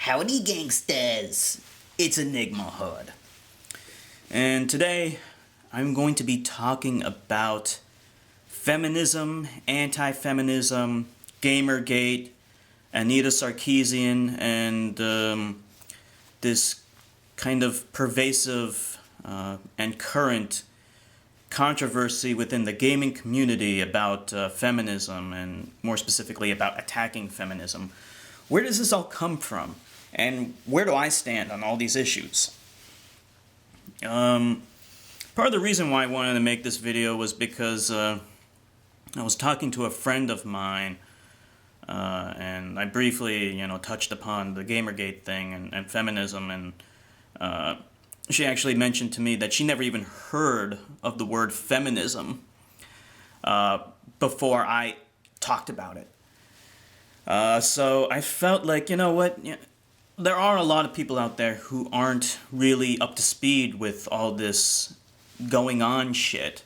Howdy gangsters, it's Enigma Hood. And today I'm going to be talking about feminism, anti-feminism, Gamergate, Anita Sarkeesian, and this kind of pervasive and current controversy within the gaming community about feminism, and more specifically about attacking feminism. Where does this all come from? And where do I stand on all these issues? Part of the reason why I wanted to make this video was because I was talking to a friend of mine, and I briefly, touched upon the Gamergate thing and feminism, and she actually mentioned to me that she never even heard of the word feminism before I talked about it. So I felt like, you know what, there are a lot of people out there who aren't really up to speed with all this going on shit,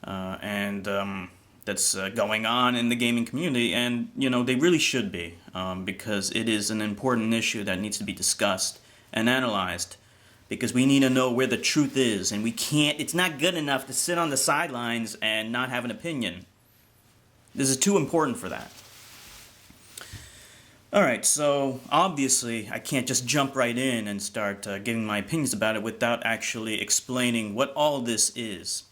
and that's going on in the gaming community, and, they really should be, because it is an important issue that needs to be discussed and analyzed, because we need to know where the truth is, and it's not good enough to sit on the sidelines and not have an opinion. This is too important for that. Alright, so obviously I can't just jump right in and start giving my opinions about it without actually explaining what all this is.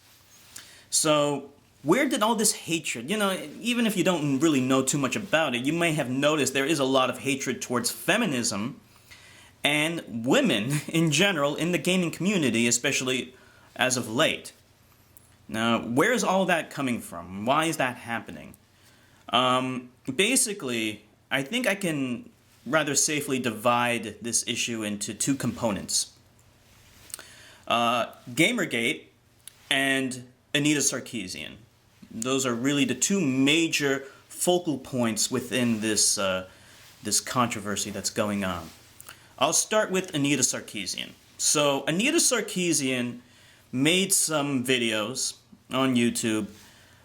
So, where did all this hatred, even if you don't really know too much about it, you may have noticed there is a lot of hatred towards feminism and women in general in the gaming community, especially as of late. Now, where is all that coming from? Why is that happening? Basically, I think I can rather safely divide this issue into two components. Gamergate and Anita Sarkeesian. Those are really the two major focal points within this, this controversy that's going on. I'll start with Anita Sarkeesian. So, Anita Sarkeesian made some videos on YouTube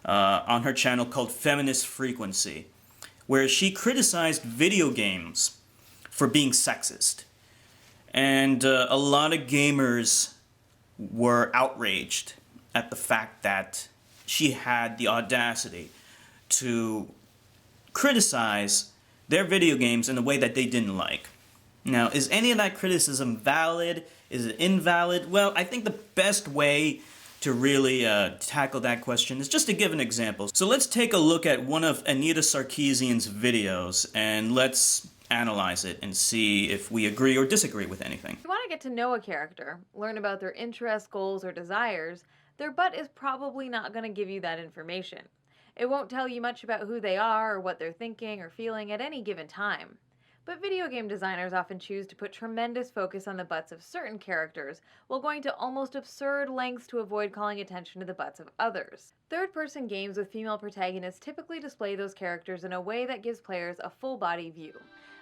on her channel called Feminist Frequency, where she criticized video games for being sexist. And a lot of gamers were outraged at the fact that she had the audacity to criticize their video games in a way that they didn't like. Now, is any of that criticism valid? Is it invalid? Well, I think the best way to really tackle that question is just to give an example. So let's take a look at one of Anita Sarkeesian's videos and let's analyze it and see if we agree or disagree with anything. If you want to get to know a character, learn about their interests, goals, or desires, their butt is probably not going to give you that information. It won't tell you much about who they are or what they're thinking or feeling at any given time. But video game designers often choose to put tremendous focus on the butts of certain characters while going to almost absurd lengths to avoid calling attention to the butts of others. Third-person games with female protagonists typically display those characters in a way that gives players a full-body view.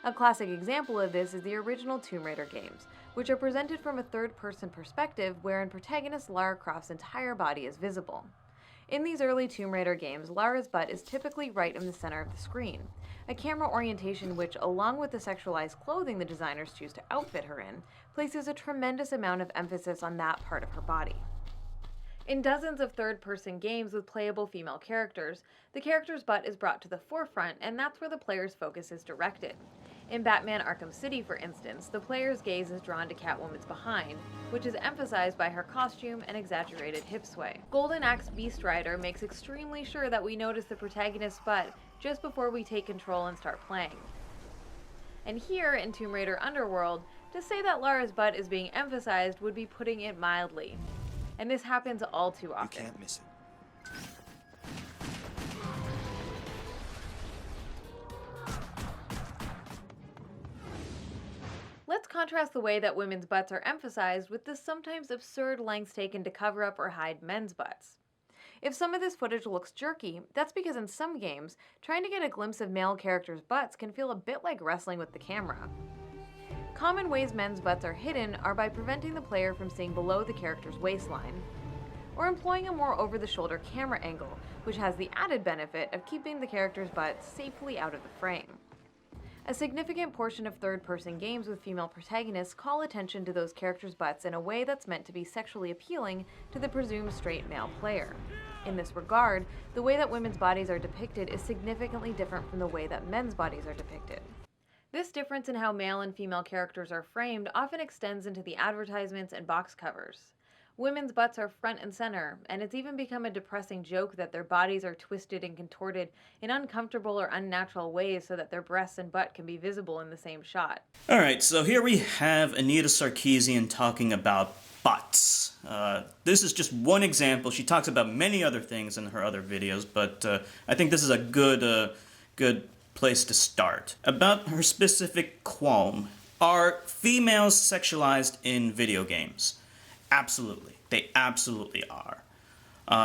A classic example of this is the original Tomb Raider games, which are presented from a third-person perspective wherein protagonist Lara Croft's entire body is visible. In these early Tomb Raider games, Lara's butt is typically right in the center of the screen, a camera orientation which, along with the sexualized clothing the designers choose to outfit her in, places a tremendous amount of emphasis on that part of her body. In dozens of third-person games with playable female characters, the character's butt is brought to the forefront, and that's where the player's focus is directed. In Batman Arkham City, for instance, the player's gaze is drawn to Catwoman's behind, which is emphasized by her costume and exaggerated hip sway. Golden Axe Beast Rider makes extremely sure that we notice the protagonist's butt just before we take control and start playing. And here, in Tomb Raider Underworld, to say that Lara's butt is being emphasized would be putting it mildly. And this happens all too often. You can't miss it. Let's contrast the way that women's butts are emphasized with the sometimes absurd lengths taken to cover up or hide men's butts. If some of this footage looks jerky, that's because in some games, trying to get a glimpse of male characters' butts can feel a bit like wrestling with the camera. Common ways men's butts are hidden are by preventing the player from seeing below the character's waistline, or employing a more over-the-shoulder camera angle, which has the added benefit of keeping the character's butt safely out of the frame. A significant portion of third-person games with female protagonists call attention to those characters' butts in a way that's meant to be sexually appealing to the presumed straight male player. In this regard, the way that women's bodies are depicted is significantly different from the way that men's bodies are depicted. This difference in how male and female characters are framed often extends into the advertisements and box covers. Women's butts are front and center, and it's even become a depressing joke that their bodies are twisted and contorted in uncomfortable or unnatural ways so that their breasts and butt can be visible in the same shot. Alright, so here we have Anita Sarkeesian talking about butts. This is just one example. She talks about many other things in her other videos, but I think this is a good place to start. About her specific qualm. Are females sexualized in video games? Absolutely. They absolutely are.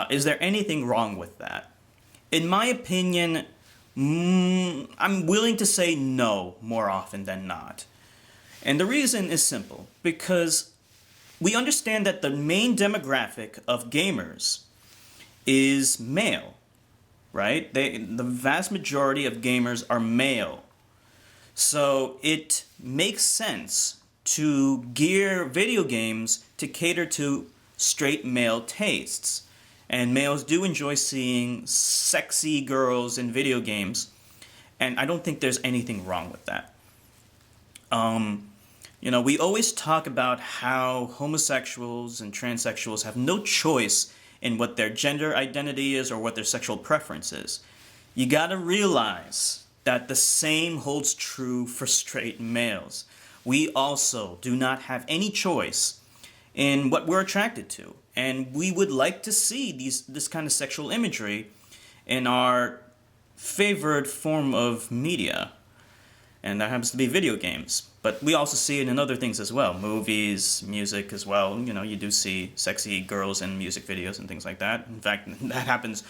Is there anything wrong with that? In my opinion, I'm willing to say no more often than not. And the reason is simple. Because we understand that the main demographic of gamers is male. Right? The vast majority of gamers are male. So it makes sense to gear video games to cater to straight male tastes. And males do enjoy seeing sexy girls in video games, and I don't think there's anything wrong with that. We always talk about how homosexuals and transsexuals have no choice in what their gender identity is or what their sexual preference is. You gotta realize that the same holds true for straight males. We also do not have any choice in what we're attracted to. And we would like to see this kind of sexual imagery in our favored form of media. And that happens to be video games. But we also see it in other things as well. Movies, music as well. You do see sexy girls in music videos and things like that. In fact, that happens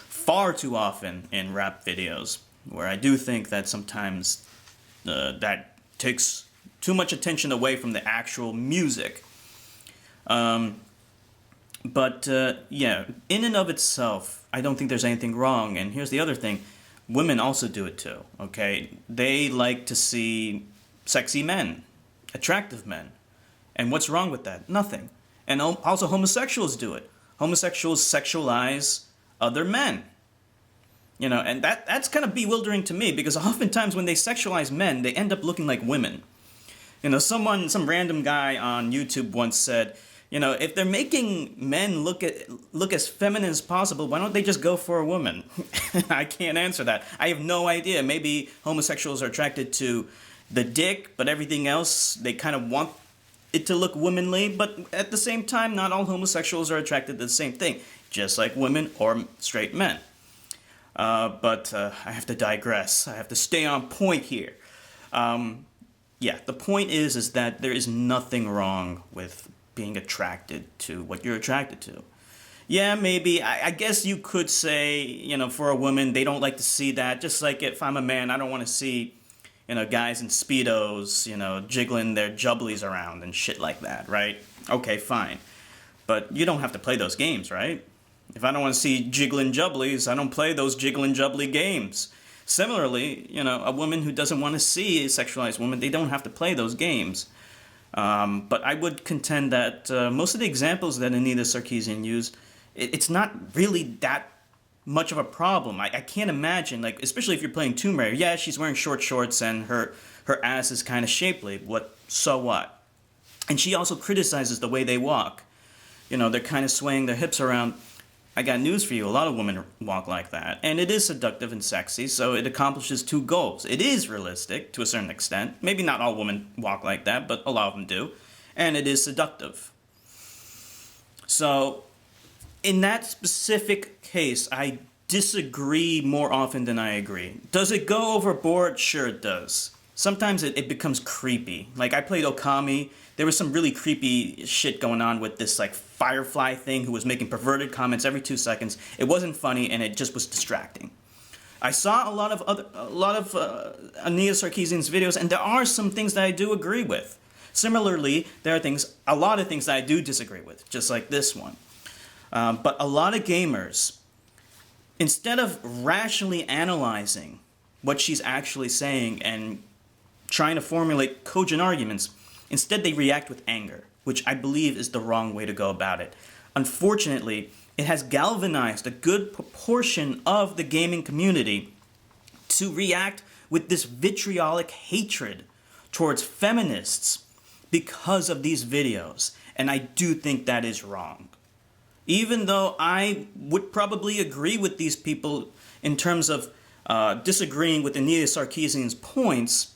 far too often in rap videos, where I do think that sometimes that takes too much attention away from the actual music. But in and of itself, I don't think there's anything wrong. And here's the other thing. Women also do it too, okay? They like to see sexy men, attractive men. And what's wrong with that? Nothing. And also homosexuals do it. Homosexuals sexualize other men. And that's kind of bewildering to me, because oftentimes when they sexualize men, they end up looking like women. Some random guy on YouTube once said, if they're making men look as feminine as possible, why don't they just go for a woman? I can't answer that. I have no idea. Maybe homosexuals are attracted to the dick, but everything else, they kind of want it to look womanly. But at the same time, not all homosexuals are attracted to the same thing, just like women or straight men. But I have to digress. I have to stay on point here. The point is that there is nothing wrong with being attracted to what you're attracted to. Yeah, maybe, I guess you could say, for a woman, they don't like to see that. Just like if I'm a man, I don't want to see, guys in Speedos, jiggling their jubblies around and shit like that, right? Okay, fine. But you don't have to play those games, right? If I don't want to see jiggling jubblies, I don't play those jiggling jubbly games. Similarly, a woman who doesn't want to see a sexualized woman, they don't have to play those games. But I would contend that most of the examples that Anita Sarkeesian used, it's not really that much of a problem. I can't imagine, especially if you're playing Tomb Raider. Yeah, she's wearing short shorts and her ass is kind of shapely. So what? And she also criticizes the way they walk. They're kind of swaying their hips around. I got news for you. A lot of women walk like that. And it is seductive and sexy, so it accomplishes two goals. It is realistic to a certain extent. Maybe not all women walk like that, but a lot of them do. And it is seductive. So, in that specific case, I disagree more often than I agree. Does it go overboard? Sure it does. Sometimes it becomes creepy. I played Okami. There was some really creepy shit going on with this Firefly thing who was making perverted comments every 2 seconds. It wasn't funny, and it just was distracting. I saw a lot of Anita Sarkeesian's videos, and there are some things that I do agree with. Similarly, there are a lot of things that I do disagree with, just like this one. But a lot of gamers, instead of rationally analyzing what she's actually saying and trying to formulate cogent arguments. Instead, they react with anger, which I believe is the wrong way to go about it. Unfortunately, it has galvanized a good proportion of the gaming community to react with this vitriolic hatred towards feminists because of these videos. And I do think that is wrong. Even though I would probably agree with these people in terms of disagreeing with Anita Sarkeesian's points,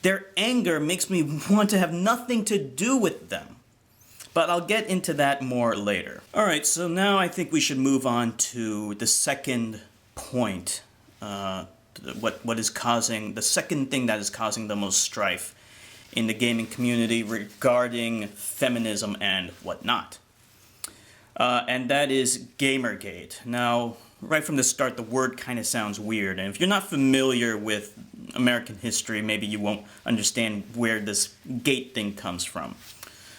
their anger makes me want to have nothing to do with them. But I'll get into that more later. Alright, so now I think we should move on to the second point. What is causing, the second thing that is causing the most strife in the gaming community regarding feminism and whatnot. And that is Gamergate. Now, right from the start, the word kind of sounds weird. And if you're not familiar with American history, maybe you won't understand where this gate thing comes from.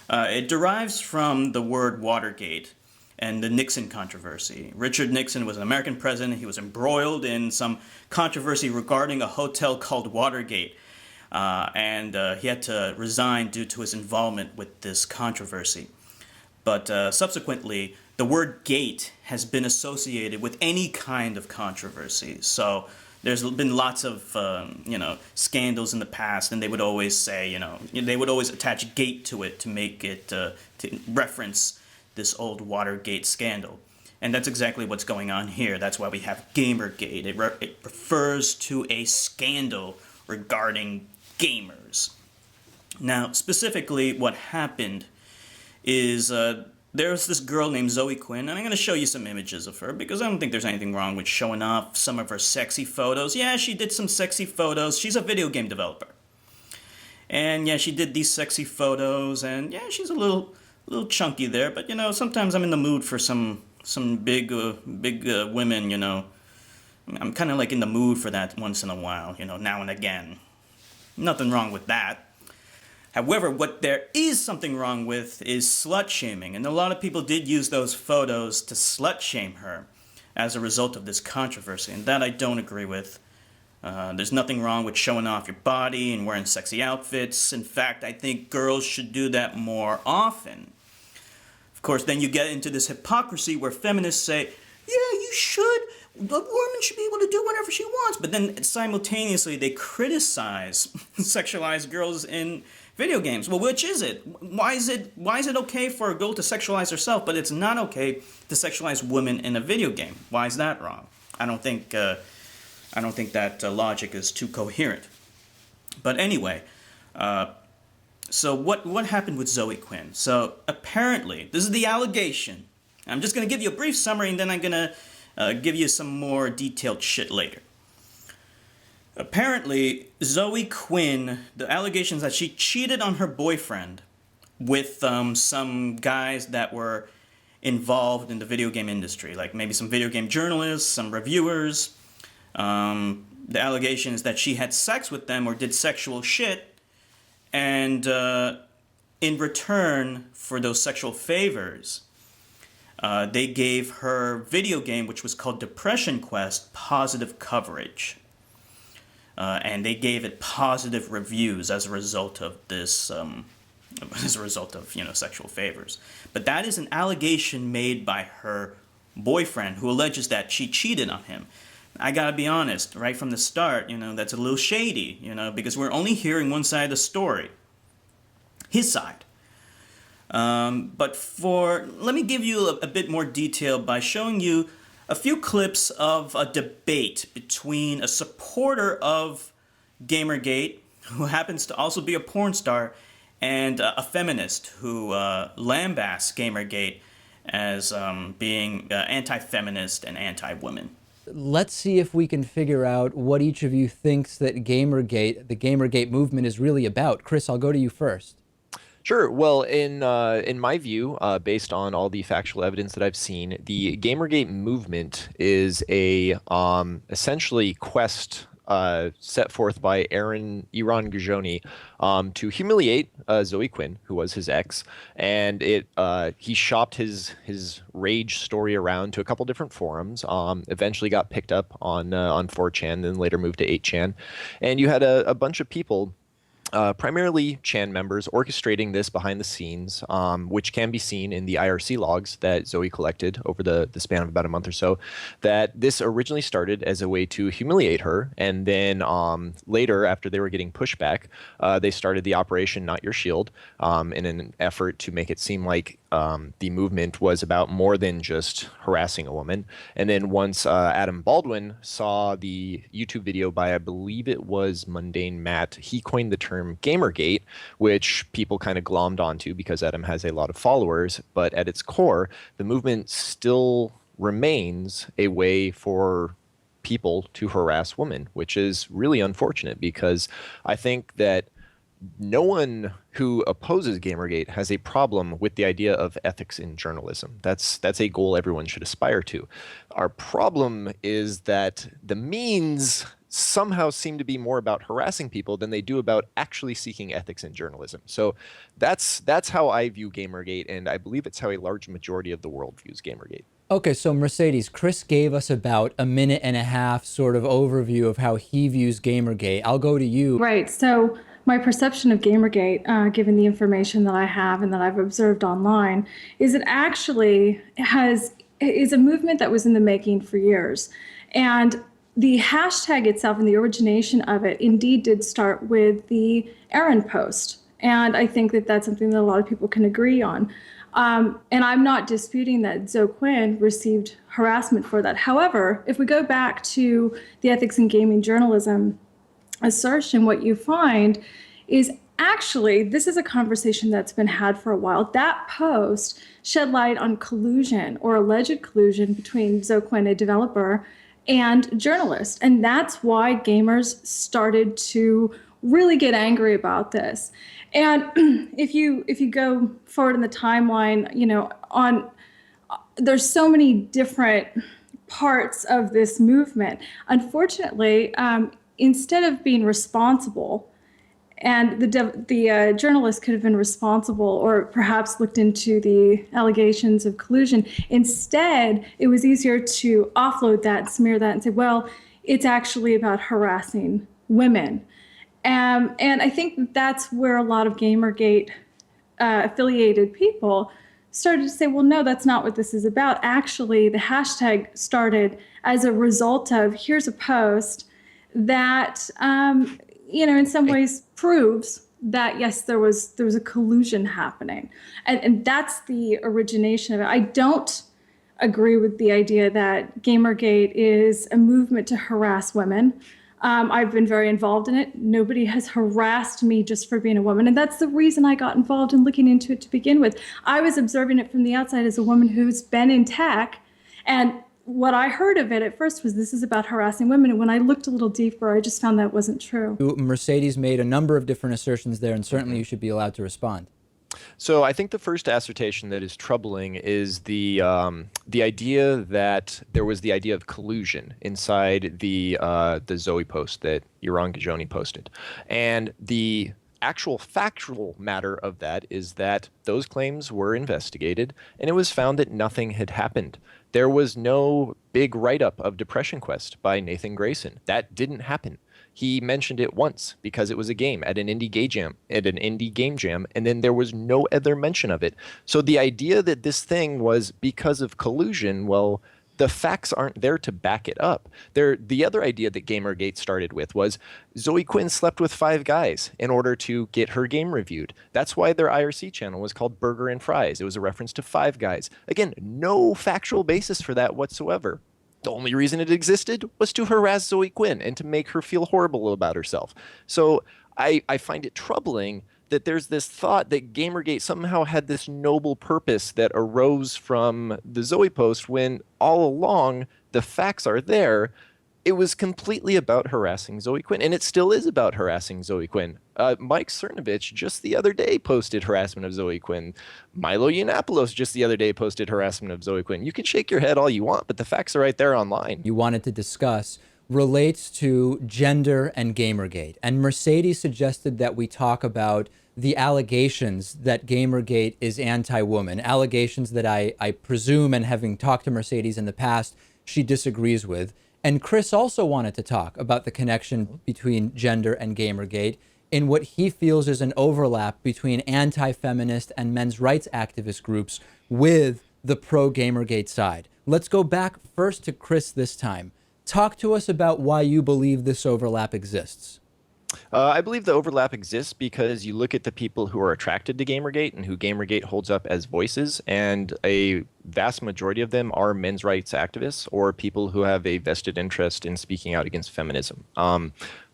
It derives from the word Watergate and the Nixon controversy. Richard Nixon was an American president. He was embroiled in some controversy regarding a hotel called Watergate. And he had to resign due to his involvement with this controversy. But subsequently, the word gate has been associated with any kind of controversy. So there's been lots of, scandals in the past, and they would always say, they would always attach gate to it to make it, to reference this old Watergate scandal. And that's exactly what's going on here. That's why we have Gamergate. It refers to a scandal regarding gamers. Now, specifically, what happened is there's this girl named Zoe Quinn, and I'm going to show you some images of her because I don't think there's anything wrong with showing off some of her sexy photos. Yeah, she did some sexy photos. She's a video game developer. And yeah, she did these sexy photos, and yeah, she's a little chunky there, but sometimes I'm in the mood for some big women, I'm kind of like in the mood for that once in a while, now and again. Nothing wrong with that. However, what there is something wrong with is slut-shaming, and a lot of people did use those photos to slut-shame her as a result of this controversy, and that I don't agree with. There's nothing wrong with showing off your body and wearing sexy outfits. In fact, I think girls should do that more often. Of course, then you get into this hypocrisy where feminists say, yeah, you should. The woman should be able to do whatever she wants. But then simultaneously they criticize sexualized girls in video games. Well, which is it? Why is it okay for a girl to sexualize herself, but it's not okay to sexualize women in a video game? Why is that wrong? I don't think that logic is too coherent. But anyway, so what happened with Zoe Quinn? So apparently, this is the allegation. I'm just going to give you a brief summary, and then I'm going to give you some more detailed shit later. Apparently, Zoe Quinn, the allegations that she cheated on her boyfriend with some guys that were involved in the video game industry, like maybe some video game journalists, some reviewers. The allegation is that she had sex with them or did sexual shit, and in return for those sexual favors, they gave her video game, which was called Depression Quest, positive coverage. And they gave it positive reviews as a result of this, sexual favors. But that is an allegation made by her boyfriend, who alleges that she cheated on him. I gotta be honest, right from the start, that's a little shady, because we're only hearing one side of the story. His side. But let me give you a bit more detail by showing you a few clips of a debate between a supporter of Gamergate, who happens to also be a porn star, and a feminist who lambasts Gamergate as being anti-feminist and anti-women. Let's see if we can figure out what each of you thinks that Gamergate, the Gamergate movement, is really about. Chris, I'll go to you first. Sure. Well, in my view, based on all the factual evidence that I've seen, the Gamergate movement is a essentially quest set forth by Iran Gajoni to humiliate Zoe Quinn, who was his ex, and he shopped his rage story around to a couple different forums. Eventually got picked up on 4chan, then later moved to 8chan, and you had a bunch of people primarily Chan members orchestrating this behind the scenes, which can be seen in the IRC logs that Zoe collected over the span of about a month or so, that this originally started as a way to humiliate her. And then later, after they were getting pushback, they started the Operation Not Your Shield in an effort to make it seem like the movement was about more than just harassing a woman. And then once Adam Baldwin saw the YouTube video by, I believe it was Mundane Matt, he coined the term Gamergate, which people kind of glommed onto because Adam has a lot of followers. But at its core, the movement still remains a way for people to harass women, which is really unfortunate because I think that no one who opposes Gamergate has a problem with the idea of ethics in journalism. That's a goal everyone should aspire to. Our problem is that the means somehow seem to be more about harassing people than they do about actually seeking ethics in journalism. So that's how I view Gamergate, and I believe it's how a large majority of the world views Gamergate. Okay, so Mercedes, Chris gave us about a minute and a half sort of overview of how he views Gamergate. I'll go to you. Right. So my perception of Gamergate, given the information that I have and that I've observed online, is it actually is a movement that was in the making for years. And the hashtag itself and the origination of it indeed did start with the Arisen post. And I think that that's something that a lot of people can agree on. And I'm not disputing that Zoe Quinn received harassment for that. However, if we go back to the ethics in gaming journalism assertion, what you find is actually this is a conversation that's been had for a while. That post shed light on collusion or alleged collusion between Zoe Quinn, a developer, and journalists. And that's why gamers started to really get angry about this. And if you go forward in the timeline, there's so many different parts of this movement. Unfortunately, instead of being responsible, and the journalist could have been responsible or perhaps looked into the allegations of collusion. Instead, it was easier to offload that, smear that, and say, well, it's actually about harassing women. And I think that's where a lot of Gamergate affiliated people started to say, well, no, that's not what this is about. Actually, the hashtag started as a result of, here's a post that, in some ways proves that, yes, there was a collusion happening. And that's the origination of it. I don't agree with the idea that Gamergate is a movement to harass women. I've been very involved in it. Nobody has harassed me just for being a woman. And that's the reason I got involved in looking into it to begin with. I was observing it from the outside as a woman who's been in tech. And what I heard of it at first was this is about harassing women. And when I looked a little deeper, I just found that wasn't true. Mercedes made a number of different assertions there, and certainly you should be allowed to respond. So I think the first assertion that is troubling is the idea that there was the idea of collusion inside the Zoe post that Yaron Gajoni posted. And the actual factual matter of that is that those claims were investigated and it was found that nothing had happened. There was no big write-up of Depression Quest by Nathan Grayson. That didn't happen. He mentioned it once because it was a game at an indie game jam, and then there was no other mention of it. So the idea that this thing was because of collusion, well, the facts aren't there to back it up. The other idea that Gamergate started with was Zoe Quinn slept with 5 guys in order to get her game reviewed. That's why their IRC channel was called Burger and Fries. It was a reference to 5 guys. Again, no factual basis for that whatsoever. The only reason it existed was to harass Zoe Quinn and to make her feel horrible about herself. So I find it troubling that there's this thought that Gamergate somehow had this noble purpose that arose from the Zoe post when all along the facts are there. It was completely about harassing Zoe Quinn, and it still is about harassing Zoe Quinn. Mike Cernovich just the other day posted harassment of Zoe Quinn. Milo Yiannopoulos just the other day posted harassment of Zoe Quinn. You can shake your head all you want, but the facts are right there online. You wanted to discuss relates to gender and Gamergate. And Mercedes suggested that we talk about the allegations that Gamergate is anti-woman, allegations that I presume, and having talked to Mercedes in the past, she disagrees with. And Chris also wanted to talk about the connection between gender and Gamergate. in what he feels is an overlap between anti-feminist and men's rights activist groups with the pro-Gamergate side. Let's go back first to Chris this time. Talk to us about why you believe this overlap exists. I believe the overlap exists because you look at the people who are attracted to Gamergate and who Gamergate holds up as voices, and a vast majority of them are men's rights activists or people who have a vested interest in speaking out against feminism.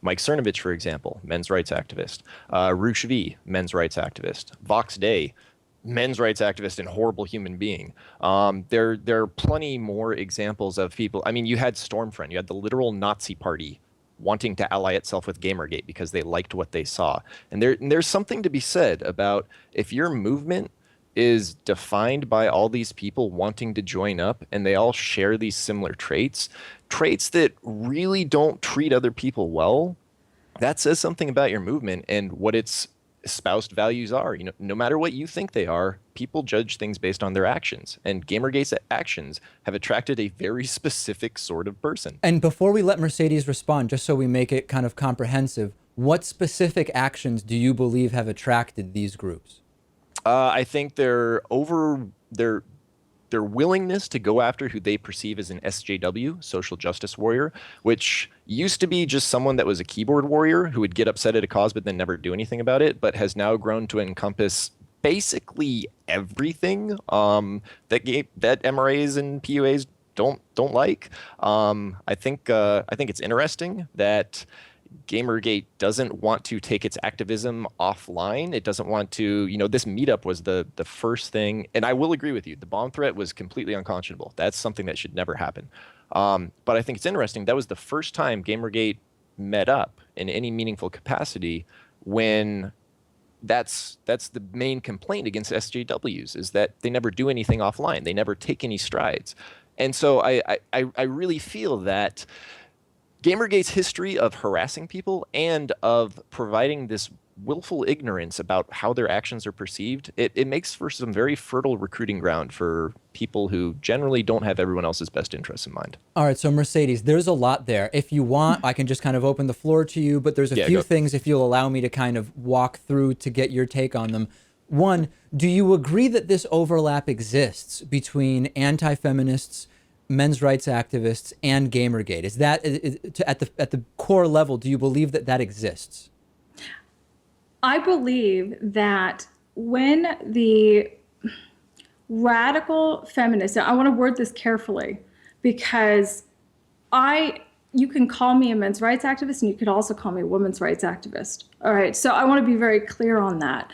Mike Cernovich, for example, men's rights activist. Rush V, men's rights activist. Vox Day, men's rights activist and horrible human being. There are plenty more examples of people. I mean, you had Stormfront, you had the literal Nazi party wanting to ally itself with Gamergate because they liked what they saw. And there's something to be said about if your movement is defined by all these people wanting to join up and they all share these similar traits that really don't treat other people well, that says something about your movement and what its espoused values are. You know, no matter what you think they are, people judge things based on their actions, and Gamergate's actions have attracted a very specific sort of person. And before we let Mercedes respond, just so we make it kind of comprehensive, what specific actions do you believe have attracted these groups? I think their willingness to go after who they perceive as an SJW, social justice warrior, which used to be just someone that was a keyboard warrior who would get upset at a cause but then never do anything about it, but has now grown to encompass basically everything that MRAs and PUAs don't like. I think it's interesting that Gamergate doesn't want to take its activism offline. It doesn't want to, this meetup was the first thing, and I will agree with you, the bomb threat was completely unconscionable. That's something that should never happen. But I think it's interesting, that was the first time Gamergate met up in any meaningful capacity when that's the main complaint against SJWs, is that they never do anything offline. They never take any strides. And so I really feel that Gamergate's history of harassing people and of providing this willful ignorance about how their actions are perceived, it makes for some very fertile recruiting ground for people who generally don't have everyone else's best interests in mind. All right, so Mercedes, there's a lot there. If you want, I can just kind of open the floor to you, but there's a few things, if you'll allow me to kind of walk through to get your take on them. One, do you agree that this overlap exists between anti-feminists, men's rights activists, and Gamergate? Is that at the core level? Do you believe that that exists? I believe that when the radical feminists, I want to word this carefully because you can call me a men's rights activist and you could also call me a women's rights activist. All right, so I want to be very clear on that.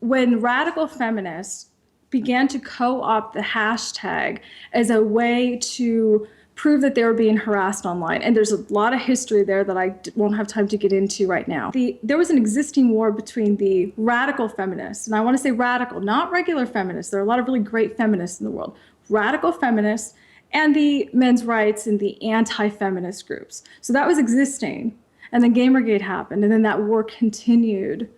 When radical feminists began to co-opt the hashtag as a way to prove that they were being harassed online. And there's a lot of history there that I won't have time to get into right now. There was an existing war between the radical feminists, and I want to say radical, not regular feminists. There are a lot of really great feminists in the world. Radical feminists and the men's rights and the anti-feminist groups. So that was existing. And then Gamergate happened, and then that war continued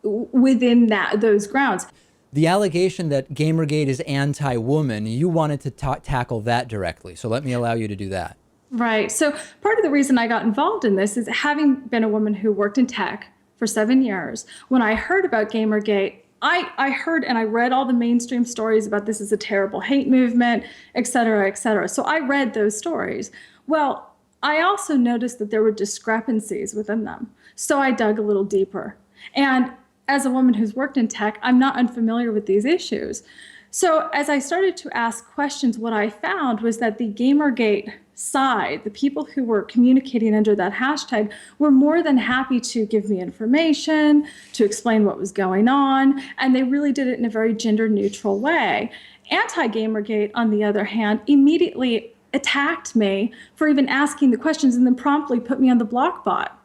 within those grounds. The allegation that Gamergate is anti-woman, you wanted to tackle that directly. So let me allow you to do that. Right. So part of the reason I got involved in this is having been a woman who worked in tech for 7 years. When I heard about Gamergate, I heard and I read all the mainstream stories about this is a terrible hate movement, et cetera, et cetera. So I read those stories. Well, I also noticed that there were discrepancies within them. So I dug a little deeper. And as a woman who's worked in tech, I'm not unfamiliar with these issues. So as I started to ask questions, what I found was that the Gamergate side, the people who were communicating under that hashtag, were more than happy to give me information, to explain what was going on, and they really did it in a very gender-neutral way. Anti-Gamergate, on the other hand, immediately attacked me for even asking the questions and then promptly put me on the block bot.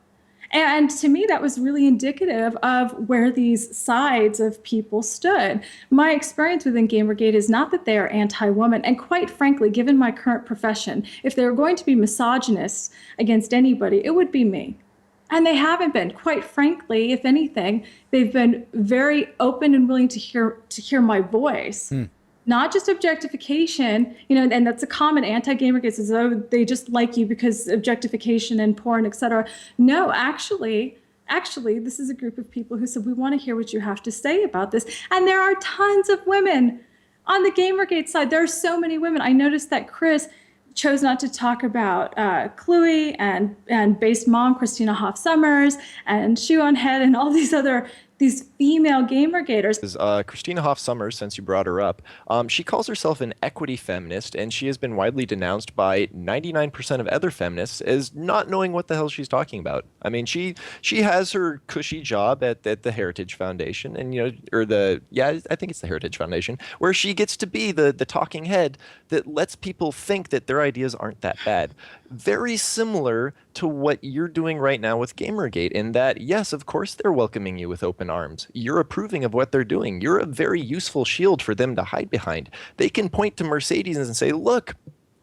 And to me, that was really indicative of where these sides of people stood. My experience within Gamergate is not that they are anti-woman. And quite frankly, given my current profession, if they were going to be misogynists against anybody, it would be me. And they haven't been. Quite frankly, if anything, they've been very open and willing to hear my voice. not just objectification, and that's a common anti-Gamergate says, oh, they just like you because objectification and porn, etc. No, actually, this is a group of people who said, we want to hear what you have to say about this. And there are tons of women on the Gamergate side. There are so many women. I noticed that Chris chose not to talk about Chloe and Based Mom, Christina Hoff Summers, and Shoe on Head, and all these female Gamergaters. Christina Hoff Summers, since you brought her up, she calls herself an equity feminist, and she has been widely denounced by 99% of other feminists as not knowing what the hell she's talking about. I mean, she has her cushy job at the Heritage Foundation, and I think it's the Heritage Foundation, where she gets to be the talking head that lets people think that their ideas aren't that bad. Very similar to what you're doing right now with Gamergate, in that, yes, of course they're welcoming you with open arms. You're approving of what they're doing. You're a very useful shield for them to hide behind. They can point to Mercedes and say, look,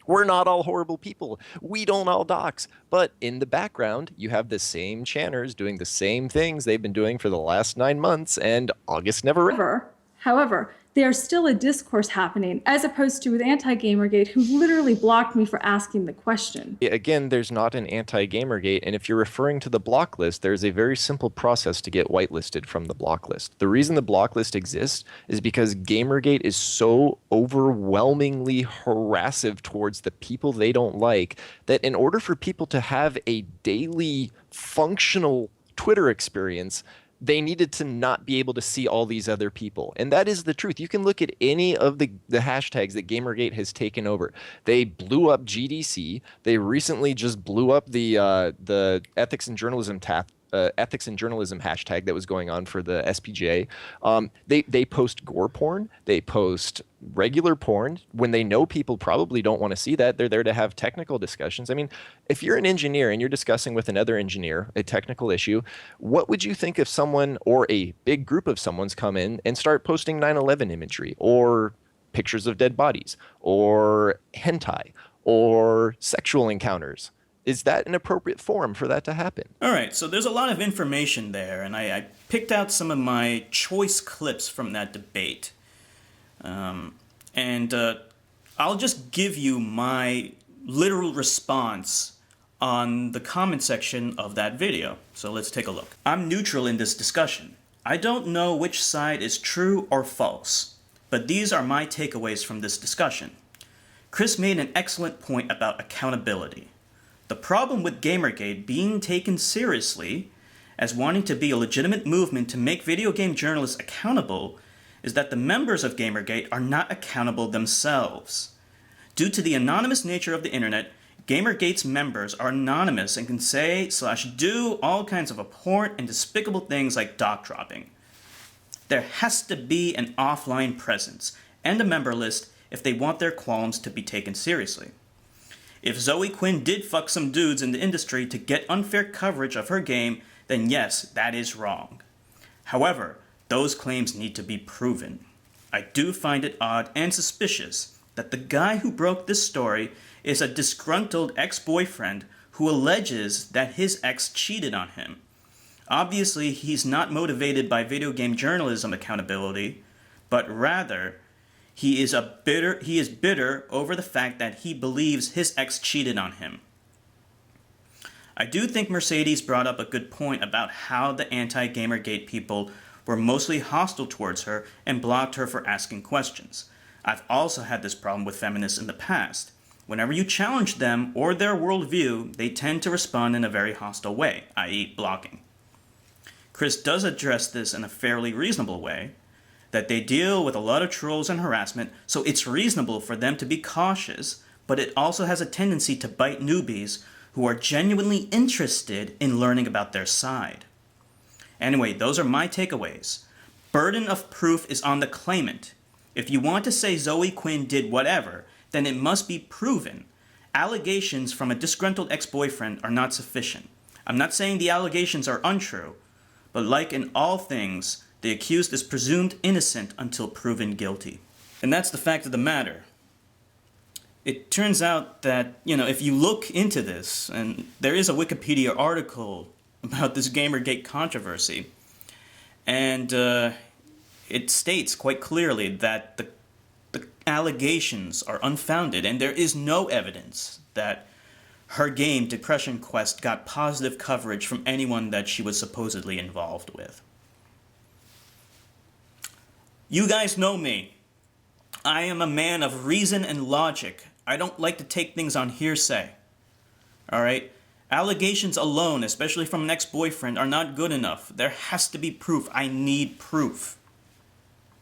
we're not all horrible people. We don't all dox. But in the background, you have the same channers doing the same things they've been doing for the last 9 months, and August never. However, there's still a discourse happening, as opposed to with Anti-Gamergate, who literally blocked me for asking the question. Again, there's not an Anti-Gamergate, and if you're referring to the block list, there's a very simple process to get whitelisted from the block list. The reason the block list exists is because Gamergate is so overwhelmingly harassive towards the people they don't like that in order for people to have a daily functional Twitter experience, they needed to not be able to see all these other people. And that is the truth. You can look at any of the hashtags that Gamergate has taken over. They blew up GDC. They recently just blew up the ethics and journalism hashtag that was going on for the SPJ. They post gore porn. They post regular porn when they know people probably don't want to see that. They're there to have technical discussions. I mean, if you're an engineer and you're discussing with another engineer a technical issue, what would you think if someone or a big group of someone's come in and start posting 9/11 imagery or pictures of dead bodies or hentai or sexual encounters? Is that an appropriate forum for that to happen? All right, so there's a lot of information there, and I picked out some of my choice clips from that debate. I'll just give you my literal response on the comment section of that video. So let's take a look. I'm neutral in this discussion. I don't know which side is true or false, but these are my takeaways from this discussion. Chris made an excellent point about accountability. The problem with Gamergate being taken seriously as wanting to be a legitimate movement to make video game journalists accountable is that the members of Gamergate are not accountable themselves. Due to the anonymous nature of the internet, Gamergate's members are anonymous and can say/do all kinds of abhorrent and despicable things like doc dropping. There has to be an offline presence and a member list if they want their qualms to be taken seriously. If Zoe Quinn did fuck some dudes in the industry to get unfair coverage of her game, then yes, that is wrong. However, those claims need to be proven. I do find it odd and suspicious that the guy who broke this story is a disgruntled ex-boyfriend who alleges that his ex cheated on him. Obviously, he's not motivated by video game journalism accountability, but rather he is bitter over the fact that he believes his ex cheated on him. I do think Mercedes brought up a good point about how the anti-Gamergate people were mostly hostile towards her and blocked her for asking questions. I've also had this problem with feminists in the past. Whenever you challenge them or their worldview, they tend to respond in a very hostile way, i.e. blocking. Chris does address this in a fairly reasonable way, that they deal with a lot of trolls and harassment, so it's reasonable for them to be cautious, but it also has a tendency to bite newbies who are genuinely interested in learning about their side. Anyway, those are my takeaways. Burden of proof is on the claimant. If you want to say Zoe Quinn did whatever, then it must be proven. Allegations from a disgruntled ex-boyfriend are not sufficient. I'm not saying the allegations are untrue, but like in all things, the accused is presumed innocent until proven guilty. And that's the fact of the matter. It turns out that, if you look into this, and there is a Wikipedia article about this Gamergate controversy, and it states quite clearly that the allegations are unfounded, and there is no evidence that her game, Depression Quest, got positive coverage from anyone that she was supposedly involved with. You guys know me. I am a man of reason and logic. I don't like to take things on hearsay. Alright? Allegations alone, especially from an ex-boyfriend, are not good enough. There has to be proof. I need proof.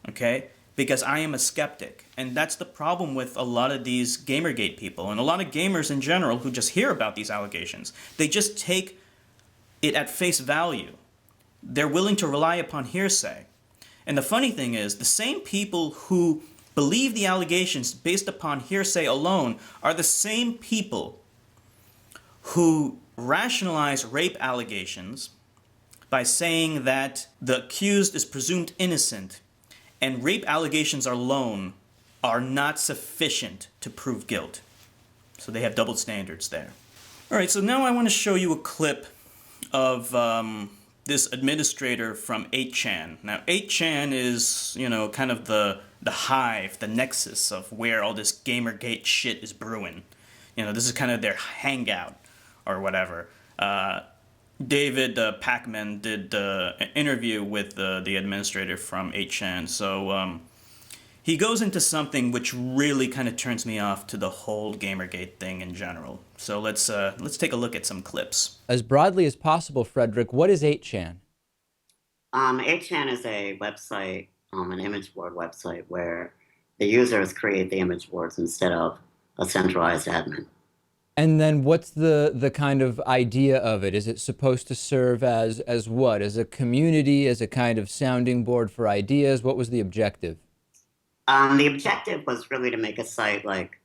Okay? Because I am a skeptic. And that's the problem with a lot of these Gamergate people and a lot of gamers in general who just hear about these allegations. They just take it at face value. They're willing to rely upon hearsay. And the funny thing is, the same people who believe the allegations based upon hearsay alone are the same people who rationalize rape allegations by saying that the accused is presumed innocent and rape allegations alone are not sufficient to prove guilt. So they have double standards there. All right, so now I want to show you a clip of this administrator from 8chan. Now, 8chan is, kind of the hive, the nexus of where all this Gamergate shit is brewing. This is kind of their hangout or whatever. David Pacman did an interview with the administrator from 8chan. So he goes into something which really kind of turns me off to the whole Gamergate thing in general. So let's take a look at some clips. As broadly as possible, Frederick, what is 8chan? 8chan is a website, an image board website, where the users create the image boards instead of a centralized admin. And then what's the kind of idea of it? Is it supposed to serve as what? As a community, as a kind of sounding board for ideas? What was the objective? The objective was really to make a site like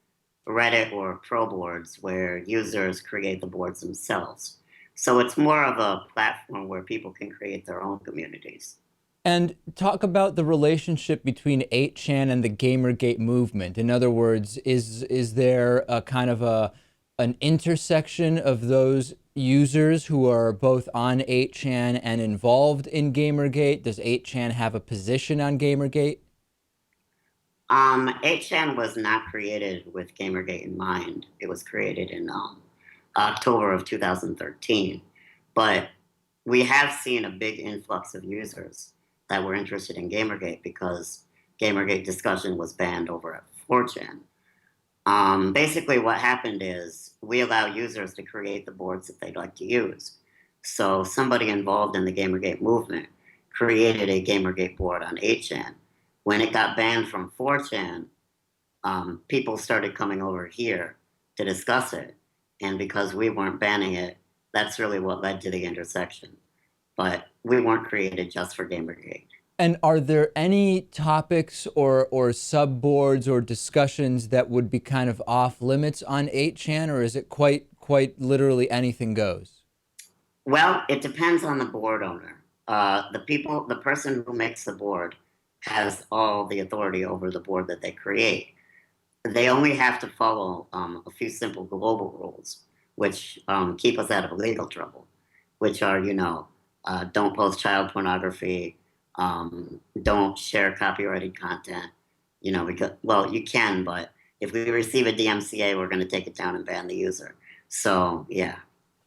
Reddit or Pro Boards where users create the boards themselves. So it's more of a platform where people can create their own communities. And talk about the relationship between 8chan and the Gamergate movement. In other words, is there a kind of an intersection of those users who are both on 8chan and involved in Gamergate? Does 8chan have a position on Gamergate? 8chan was not created with Gamergate in mind. It was created in October of 2013. But we have seen a big influx of users that were interested in Gamergate because Gamergate discussion was banned over at 4chan. Basically what happened is we allow users to create the boards that they'd like to use. So somebody involved in the Gamergate movement created a Gamergate board on 8chan. When it got banned from 4chan, people started coming over here to discuss it. And because we weren't banning it, that's really what led to the intersection. But we weren't created just for Gamergate. And are there any topics or subboards or discussions that would be kind of off limits on 8chan, or is it quite literally anything goes? Well, it depends on the board owner. The person who makes the board has all the authority over the board that they create. They only have to follow a few simple global rules, which keep us out of legal trouble, which are, don't post child pornography, don't share copyrighted content, because, well, you can, but if we receive a DMCA, we're going to take it down and ban the user. So, yeah.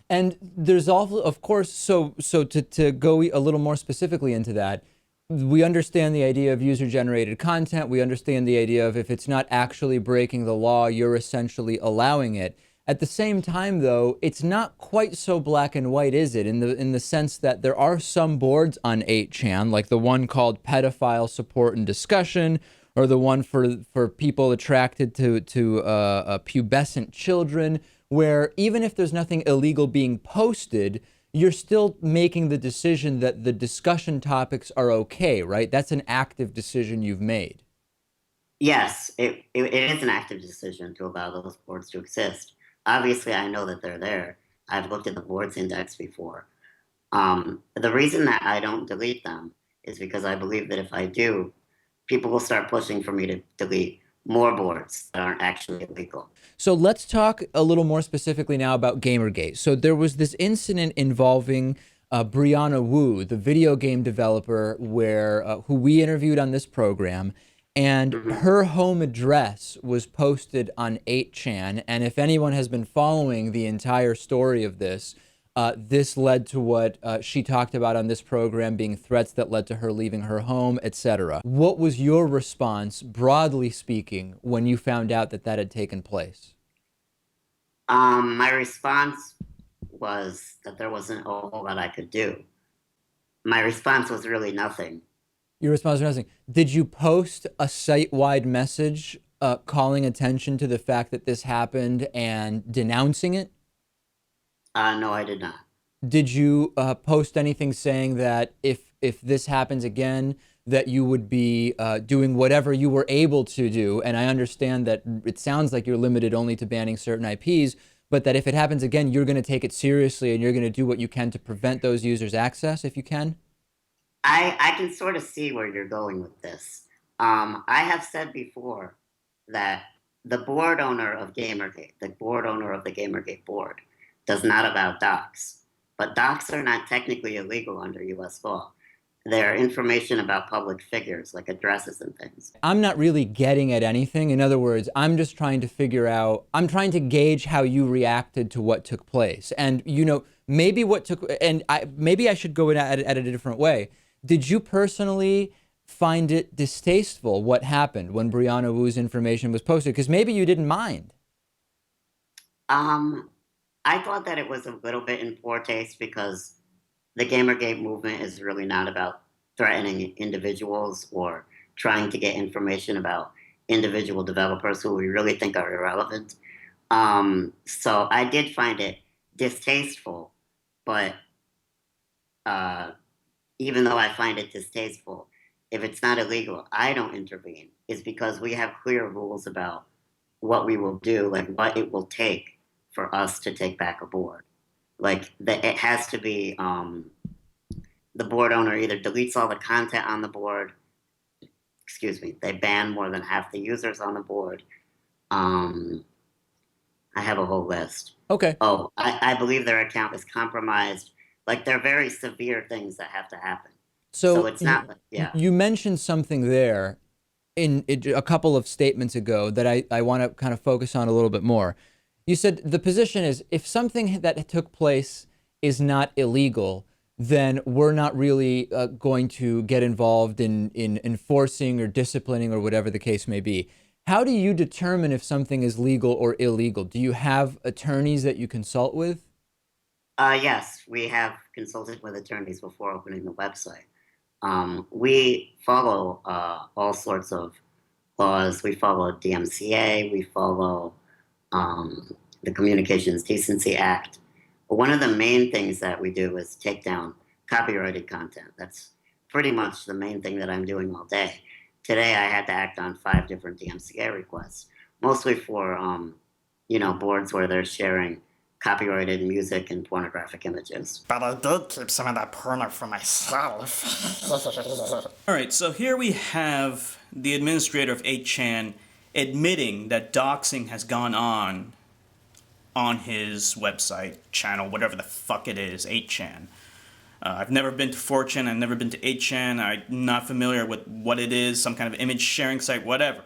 And there's also, of course, so to go a little more specifically into that, we understand the idea of user-generated content. We understand the idea of if it's not actually breaking the law, you're essentially allowing it. At the same time, though, it's not quite so black and white, is it? In the sense that there are some boards on 8chan, like the one called Pedophile Support and Discussion, or the one for people attracted to pubescent children, where even if there's nothing illegal being posted, you're still making the decision that the discussion topics are okay, right? That's an active decision you've made. Yes, it is an active decision to allow those boards to exist. Obviously, I know that they're there. I've looked at the boards index before. The reason that I don't delete them is because I believe that if I do, people will start pushing for me to delete more boards that aren't actually illegal. So let's talk a little more specifically now about Gamergate. So there was this incident involving Brianna Wu, the video game developer who we interviewed on this program. and her home address was posted on 8chan. And if anyone has been following the entire story of this, this led to what she talked about on this program being threats that led to her leaving her home, etc. What was your response, broadly speaking, when you found out that that had taken place? My response was that there wasn't a whole lot I could do. My response was really nothing. Your response was nothing. Did you post a site-wide message calling attention to the fact that this happened and denouncing it? No, I did not. Did you post anything saying that if this happens again, that you would be doing whatever you were able to do? And I understand that it sounds like you're limited only to banning certain IPs, but that if it happens again, you're going to take it seriously and you're going to do what you can to prevent those users' access if you can? I can sort of see where you're going with this. I have said before that the board owner of Gamergate, the board owner of the Gamergate board, does not allow docs. But docs are not technically illegal under US law. They're information about public figures, like addresses and things. I'm not really getting at anything. In other words, I'm just trying to figure out, I'm trying to gauge how you reacted to what took place. And, you know, maybe what took, and maybe I should go at it a different way. Did you personally find it distasteful what happened when Brianna Wu's information was posted? Because maybe you didn't mind. I thought that it was a little bit in poor taste because the Gamergate movement is really not about threatening individuals or trying to get information about individual developers who we really think are irrelevant. So I did find it distasteful, but even though I find it distasteful, if it's not illegal, I don't intervene. It's because we have clear rules about what we will do, like what it will take for us to take back a board. Like it has to be the board owner either deletes all the content on the board, they ban more than half the users on the board. I have a whole list. Okay. Oh, I believe their account is compromised. Like they're very severe things that have to happen. So it's not, yeah. You mentioned something there in a couple of statements ago that I want to kind of focus on a little bit more. You said the position is if something that took place is not illegal, then we're not really going to get involved in enforcing or disciplining or whatever the case may be. How do you determine if something is legal or illegal? Do you have attorneys that you consult with? Yes, we have consulted with attorneys before opening the website. We follow all sorts of laws. We follow DMCA. We follow the Communications Decency Act. One of the main things that we do is take down copyrighted content. That's pretty much the main thing that I'm doing all day. Today, I had to act on 5 different DMCA requests, mostly for boards where they're sharing copyrighted music and pornographic images. But I did keep some of that porno for myself. All right, so here we have the administrator of 8chan admitting that doxing has gone on his website, channel, whatever the fuck it is, 8chan. I've never been to 4chan, I've never been to 8chan, I'm not familiar with what it is, some kind of image sharing site, whatever.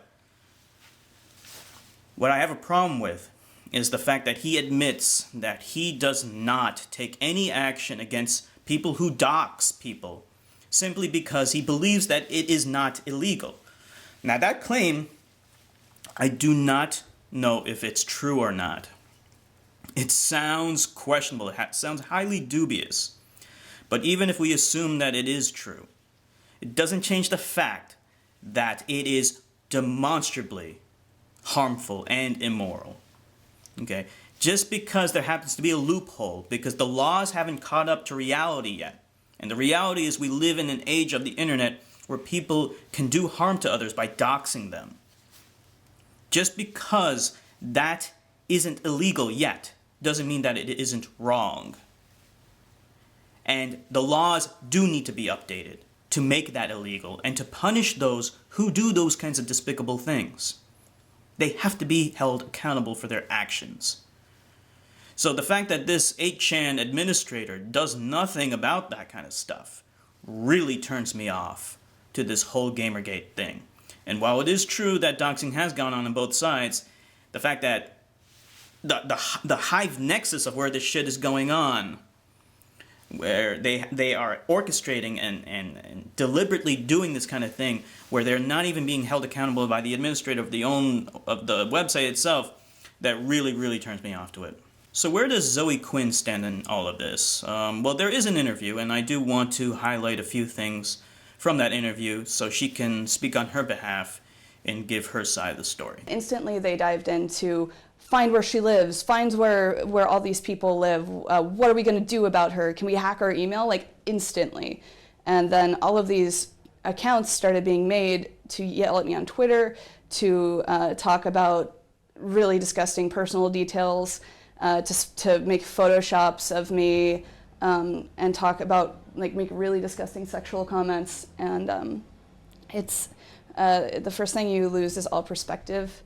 What I have a problem with is the fact that he admits that he does not take any action against people who dox people simply because he believes that it is not illegal. Now that claim, I do not know if it's true or not. It sounds questionable, it sounds highly dubious. But even if we assume that it is true, it doesn't change the fact that it is demonstrably harmful and immoral. Okay? Just because there happens to be a loophole, because the laws haven't caught up to reality yet. And the reality is we live in an age of the internet where people can do harm to others by doxing them. Just because that isn't illegal yet doesn't mean that it isn't wrong. And the laws do need to be updated to make that illegal and to punish those who do those kinds of despicable things. They have to be held accountable for their actions. So the fact that this 8chan administrator does nothing about that kind of stuff really turns me off to this whole Gamergate thing. And while it is true that doxing has gone on both sides, the fact that the hive nexus of where this shit is going on, where they are orchestrating and deliberately doing this kind of thing, where they're not even being held accountable by the administrator of the website itself, that really, really turns me off to it. So where does Zoe Quinn stand in all of this? Well, there is an interview, and I do want to highlight a few things from that interview so she can speak on her behalf and give her side of the story. Instantly, they dived in to find where she lives, find where all these people live, what are we going to do about her, can we hack her email, like instantly. And then all of these accounts started being made to yell at me on Twitter, to talk about really disgusting personal details, to make photoshops of me, and talk about, like, make really disgusting sexual comments. And it's the first thing you lose is all perspective.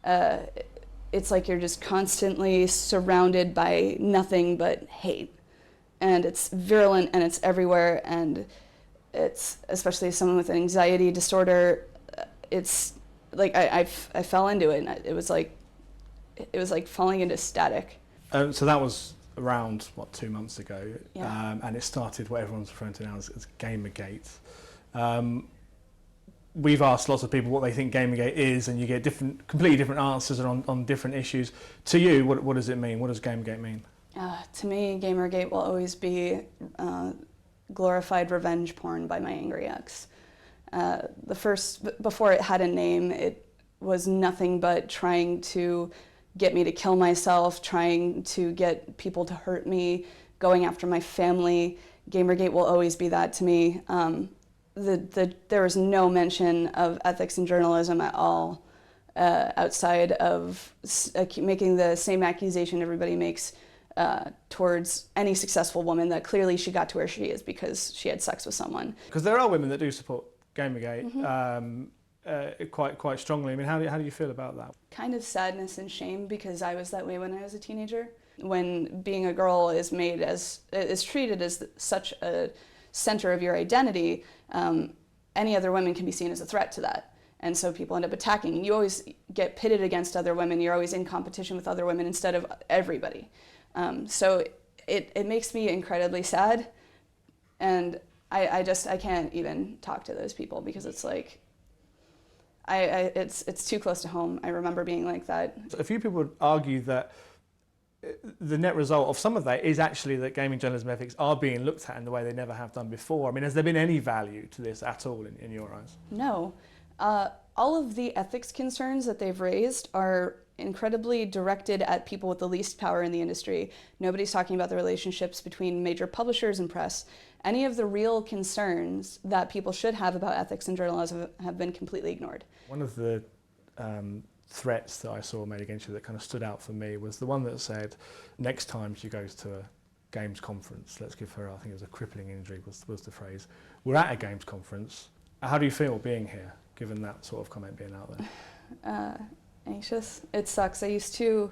It's like you're just constantly surrounded by nothing but hate, and it's virulent and it's everywhere. And it's, especially someone with an anxiety disorder, it's like I fell into it, and it was like falling into static. So that was around 2 months ago, Yeah. and it started what everyone's referring to now as Gamergate. We've asked lots of people what they think Gamergate is, and you get completely different answers on different issues. To you, what does it mean? What does Gamergate mean? To me, Gamergate will always be glorified revenge porn by my angry ex. Before it had a name, it was nothing but trying to get me to kill myself, trying to get people to hurt me, going after my family. Gamergate will always be that to me. There was no mention of ethics in journalism at all, outside of making the same accusation everybody makes towards any successful woman, that clearly she got to where she is because she had sex with someone. Because there are women that do support Gamergate quite strongly. I mean, how do you feel about that? Kind of sadness and shame, because I was that way when I was a teenager. When being a girl is treated as such a center of your identity, any other women can be seen as a threat to that. And so people end up attacking. You always get pitted against other women. You're always in competition with other women instead of everybody. So it makes me incredibly sad. And I can't even talk to those people, because it's like, it's too close to home. I remember being like that. So a few people would argue that the net result of some of that is actually that gaming journalism ethics are being looked at in the way they never have done before. I mean, has there been any value to this at all in your eyes? No. All of the ethics concerns that they've raised are incredibly directed at people with the least power in the industry. Nobody's talking about the relationships between major publishers and press. Any of the real concerns that people should have about ethics in journalism have been completely ignored. One of the threats that I saw made against you that kind of stood out for me was the one that said, next time she goes to a games conference, let's give her, I think it was a crippling injury was the phrase. We're at a games conference. How do you feel being here, given that sort of comment being out there? Anxious. It sucks. I used to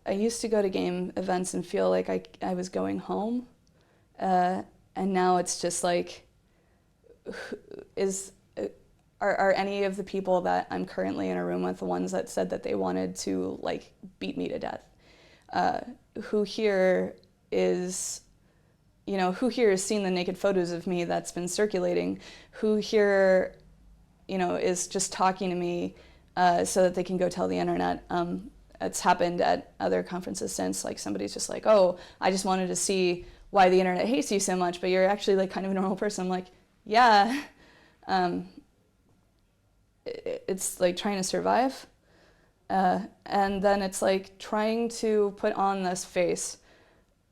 go to game events and feel like I was going home, and now it's just like, are any of the people that I'm currently in a room with the ones that said that they wanted to, like, beat me to death? Who here is seeing the naked photos of me that's been circulating? Who here, is just talking to me so that they can go tell the internet? It's happened at other conferences since, like, somebody's just like, oh, I just wanted to see why the internet hates you so much, but you're actually, like, kind of a normal person. I'm like, yeah. It's like trying to survive. And then it's like trying to put on this face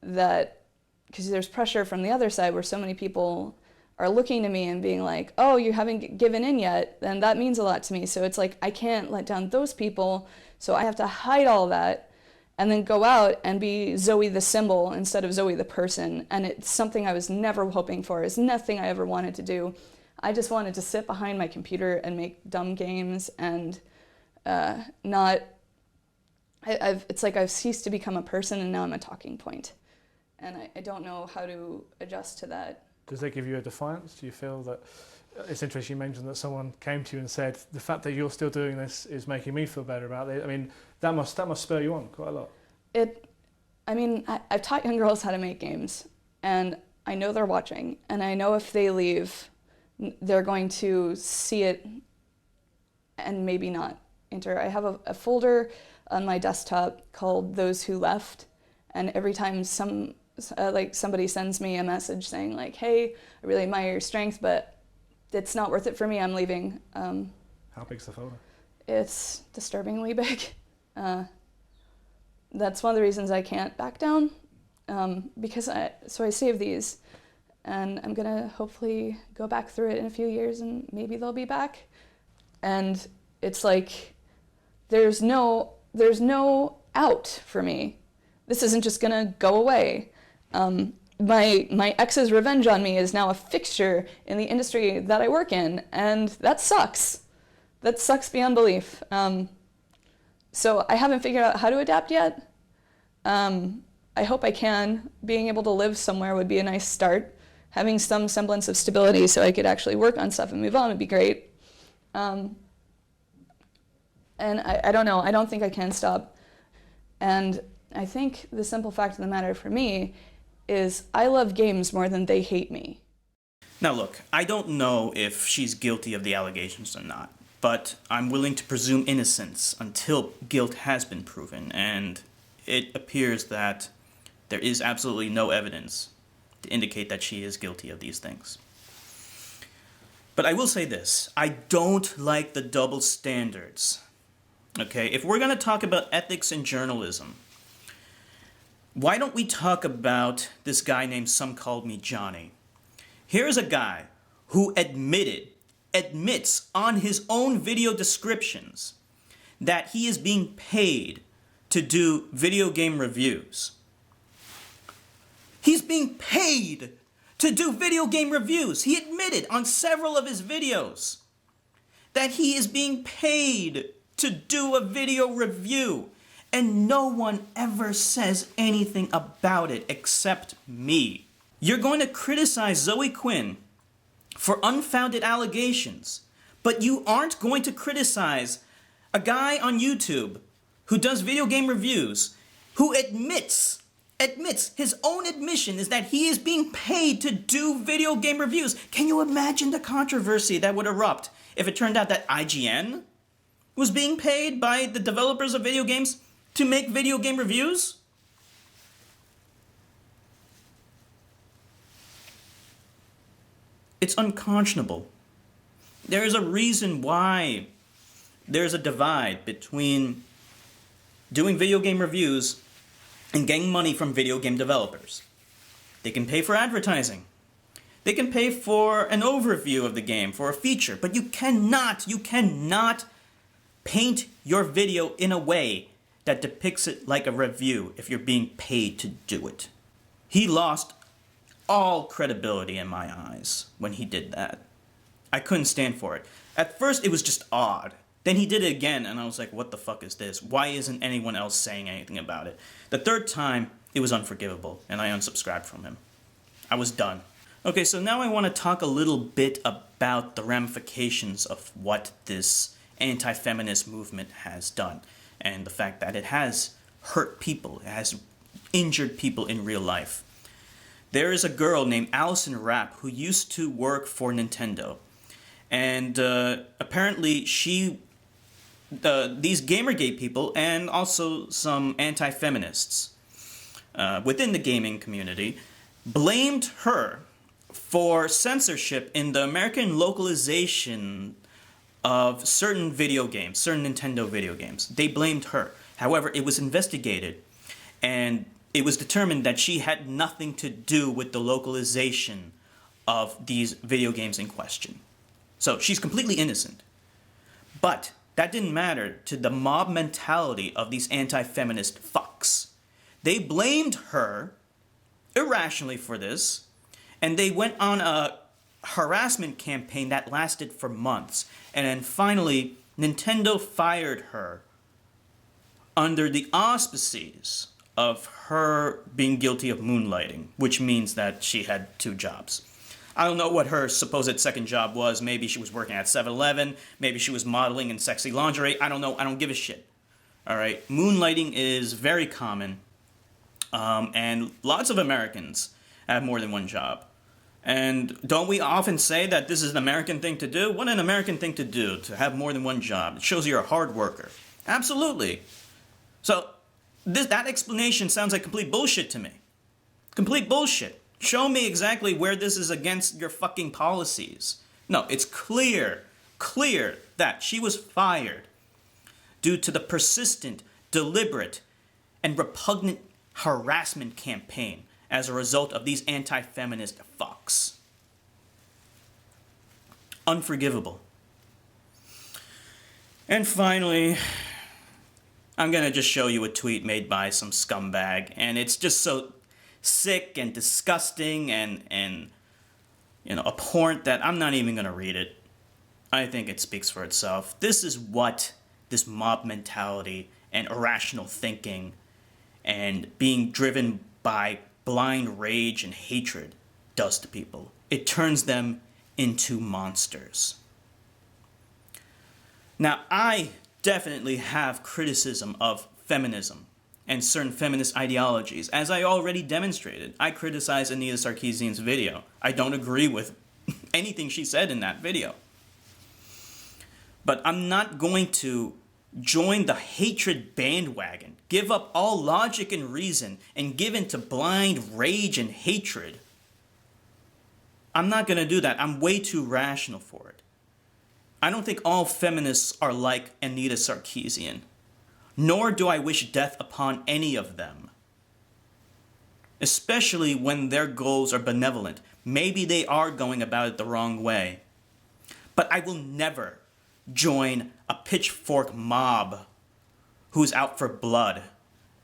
that, because there's pressure from the other side where so many people are looking to me and being like, oh, you haven't given in yet, then that means a lot to me. So it's like, I can't let down those people, so I have to hide all that and then go out and be Zoe the symbol instead of Zoe the person. And it's something I was never hoping for. It's nothing I ever wanted to do. I just wanted to sit behind my computer and make dumb games and it's like I've ceased to become a person, and now I'm a talking point. And I don't know how to adjust to that. Does that give you a defiance? Do you feel that it's interesting you mentioned that someone came to you and said, the fact that you're still doing this is making me feel better about it? I mean, that must spur you on quite a lot. I've taught young girls how to make games, and I know they're watching, and I know if they leave, they're going to see it and maybe not enter. I have a folder on my desktop called Those Who Left, and every time somebody sends me a message saying like, hey, I really admire your strength, but it's not worth it for me, I'm leaving. How big's the folder? It's disturbingly big. That's one of the reasons I can't back down, because I save these, and I'm gonna hopefully go back through it in a few years and maybe they'll be back. And it's like, there's no out for me. This isn't just gonna go away. My ex's revenge on me is now a fixture in the industry that I work in, and that sucks. That sucks beyond belief. So I haven't figured out how to adapt yet. I hope I can. Being able to live somewhere would be a nice start. Having some semblance of stability so I could actually work on stuff and move on would be great. And I don't know, I don't think I can stop. And I think the simple fact of the matter for me is I love games more than they hate me. Now look, I don't know if she's guilty of the allegations or not, but I'm willing to presume innocence until guilt has been proven, and it appears that there is absolutely no evidence to indicate that she is guilty of these things. But I will say this, I don't like the double standards. Okay, if we're going to talk about ethics in journalism, why don't we talk about this guy named Some Called Me Johnny? Here's a guy who admits on his own video descriptions that he is being paid to do video game reviews. He's being paid to do video game reviews. He admitted on several of his videos that he is being paid to do a video review. And no one ever says anything about it except me. You're going to criticize Zoe Quinn for unfounded allegations, but you aren't going to criticize a guy on YouTube who does video game reviews, who admits his own admission is that he is being paid to do video game reviews. Can you imagine the controversy that would erupt if it turned out that IGN was being paid by the developers of video games to make video game reviews? It's unconscionable. There is a reason why there's a divide between doing video game reviews and getting money from video game developers. They can pay for advertising. They can pay for an overview of the game, for a feature, but you cannot paint your video in a way that depicts it like a review if you're being paid to do it. He lost all credibility in my eyes when he did that. I couldn't stand for it. At first it was just odd. Then he did it again and I was like, what the fuck is this? Why isn't anyone else saying anything about it? The third time, it was unforgivable and I unsubscribed from him. I was done. Okay, so now I want to talk a little bit about the ramifications of what this anti-feminist movement has done, and the fact that it has hurt people, it has injured people in real life. There is a girl named Allison Rapp who used to work for Nintendo, and apparently these Gamergate people and also some anti-feminists within the gaming community blamed her for censorship in the American localization of certain video games, certain Nintendo video games. They blamed her. However, it was investigated, and it was determined that she had nothing to do with the localization of these video games in question. So she's completely innocent. But that didn't matter to the mob mentality of these anti-feminist fucks. They blamed her irrationally for this, and they went on a harassment campaign that lasted for months. And then finally, Nintendo fired her under the auspices of her being guilty of moonlighting, which means that she had 2 jobs. I don't know what her supposed second job was. Maybe she was working at 7-Eleven. Maybe she was modeling in sexy lingerie. I don't know. I don't give a shit. All right. Moonlighting is very common. And lots of Americans have more than one job. And don't we often say that this is an American thing to do? What an American thing to do, to have more than one job. It shows you're a hard worker. Absolutely. So that explanation sounds like complete bullshit to me. Complete bullshit. Show me exactly where this is against your fucking policies. No, it's clear that she was fired due to the persistent, deliberate, and repugnant harassment campaign as a result of these anti-feminist fucks. Unforgivable. And finally, I'm gonna just show you a tweet made by some scumbag, and it's just so sick and disgusting and abhorrent that I'm not even gonna read it. I think it speaks for itself. This is what this mob mentality and irrational thinking and being driven by blind rage and hatred does to people. It turns them into monsters. Now, I definitely have criticism of feminism and certain feminist ideologies. As I already demonstrated, I criticize Anita Sarkeesian's video. I don't agree with anything she said in that video. But I'm not going to join the hatred bandwagon, give up all logic and reason, and give in to blind rage and hatred. I'm not going to do that. I'm way too rational for it. I don't think all feminists are like Anita Sarkeesian, nor do I wish death upon any of them. Especially when their goals are benevolent. Maybe they are going about it the wrong way. But I will never join a pitchfork mob who's out for blood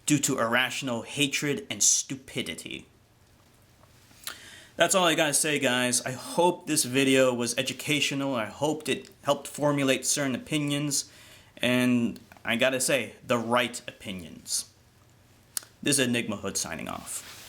due to irrational hatred and stupidity. That's all I gotta say, guys. I hope this video was educational. I hoped it helped formulate certain opinions. And I gotta say, the right opinions. This is Enigma Hood signing off.